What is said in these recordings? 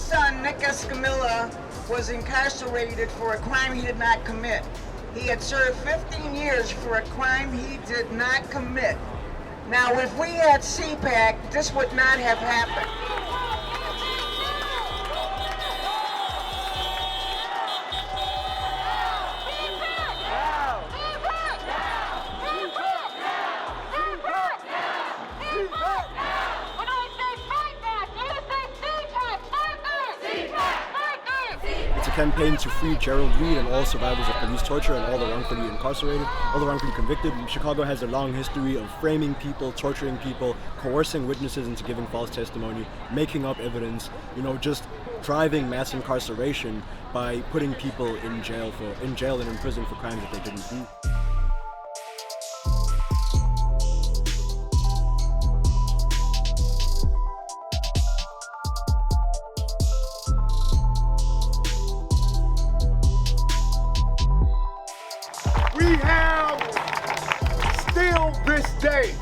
son, Nick Escamilla, was incarcerated for a crime he did not commit. He had served 15 years for a crime he did not commit. Now, if we had CPAC, this would not have happened. It's a campaign to free Gerald Reed and all survivors of police torture and all the wrongfully incarcerated, all the wrongfully convicted. Chicago has a long history of framing people, torturing people, coercing witnesses into giving false testimony, making up evidence, just driving mass incarceration by putting people in jail and in prison for crimes that they didn't do. We have still this day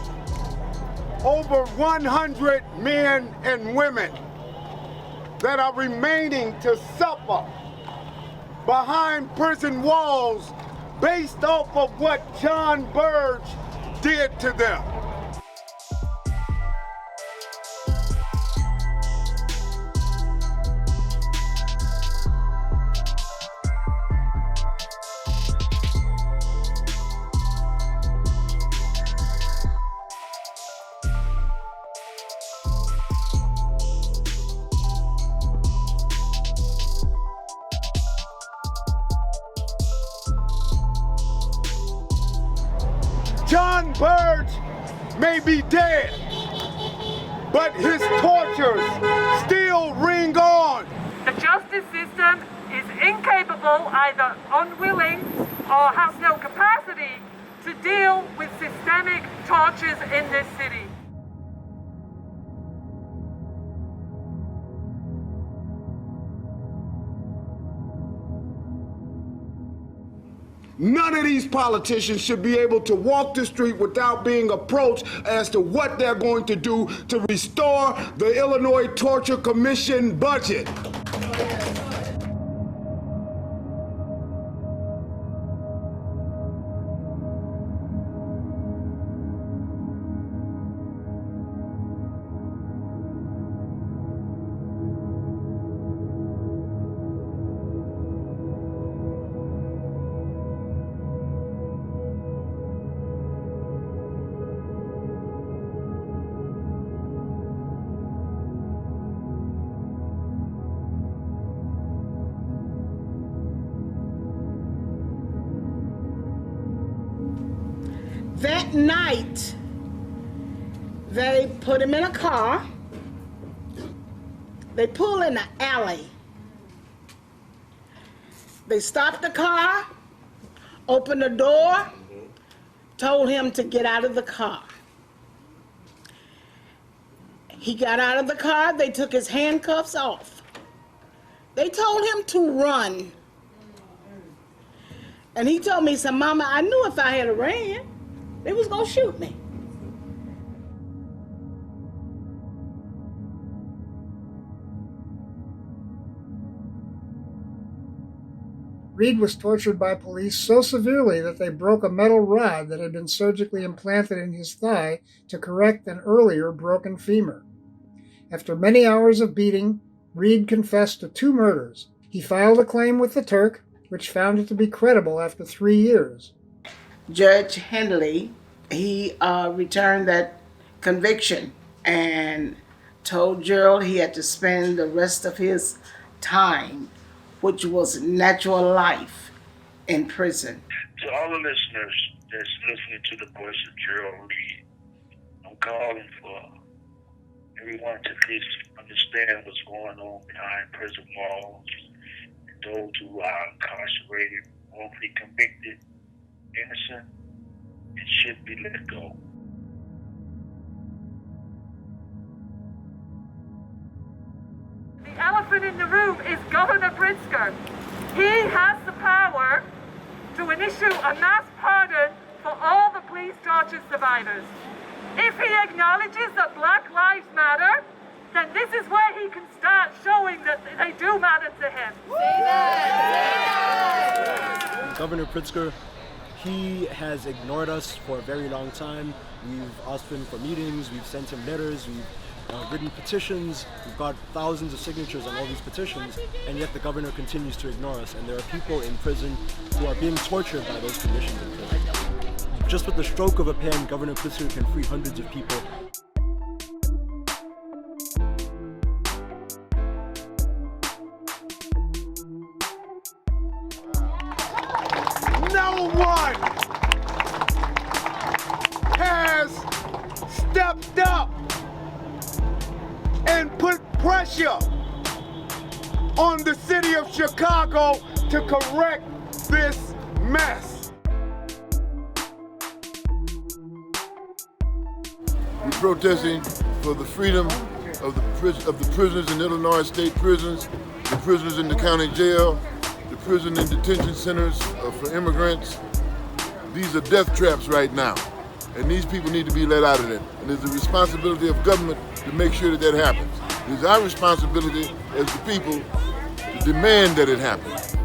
over 100 men and women that are remaining to suffer behind prison walls based off of what John Burge did to them. John Burge may be dead, but his tortures still ring on. The justice system is incapable, either unwilling or has no capacity to deal with systemic tortures in this city. None of these politicians should be able to walk the street without being approached as to what they're going to do to restore the Illinois Torture Commission budget. That night, they put him in a car. They pull in the alley. They stopped the car, opened the door, told him to get out of the car. He got out of the car. They took his handcuffs off. They told him to run. And he told me, he said, "Mama, I knew if I had ran, they was gonna shoot me." Reed was tortured by police so severely that they broke a metal rod that had been surgically implanted in his thigh to correct an earlier broken femur. After many hours of beating, Reed confessed to 2 murders. He filed a claim with the Turk, which found it to be credible after 3 years. Judge Hendley, he returned that conviction and told Gerald he had to spend the rest of his time, which was natural life, in prison. To all the listeners that's listening to the voice of Gerald Reed, I'm calling for everyone to please understand what's going on behind prison walls, and those who are incarcerated, wrongfully convicted, innocent, and should be let go. The elephant in the room is Governor Pritzker. He has the power to issue a mass pardon for all the police torture survivors. If he acknowledges that Black Lives Matter, then this is where he can start showing that they do matter to him. Governor Pritzker, he has ignored us for a very long time. We've asked him for meetings, we've sent him letters, we've written petitions, we've got thousands of signatures on all these petitions, and yet the governor continues to ignore us, and there are people in prison who are being tortured by those conditions in prison. Just with the stroke of a pen, Governor Pritzker can free hundreds of people. No one has stepped up and put pressure on the city of Chicago to correct this mess. We're protesting for the freedom of the prisoners in Illinois state prisons, the prisoners in the county jail, the prison and detention centers for immigrants. These are death traps right now, and these people need to be let out of them. And it's the responsibility of government to make sure that that happens. It is our responsibility as the people to demand that it happens.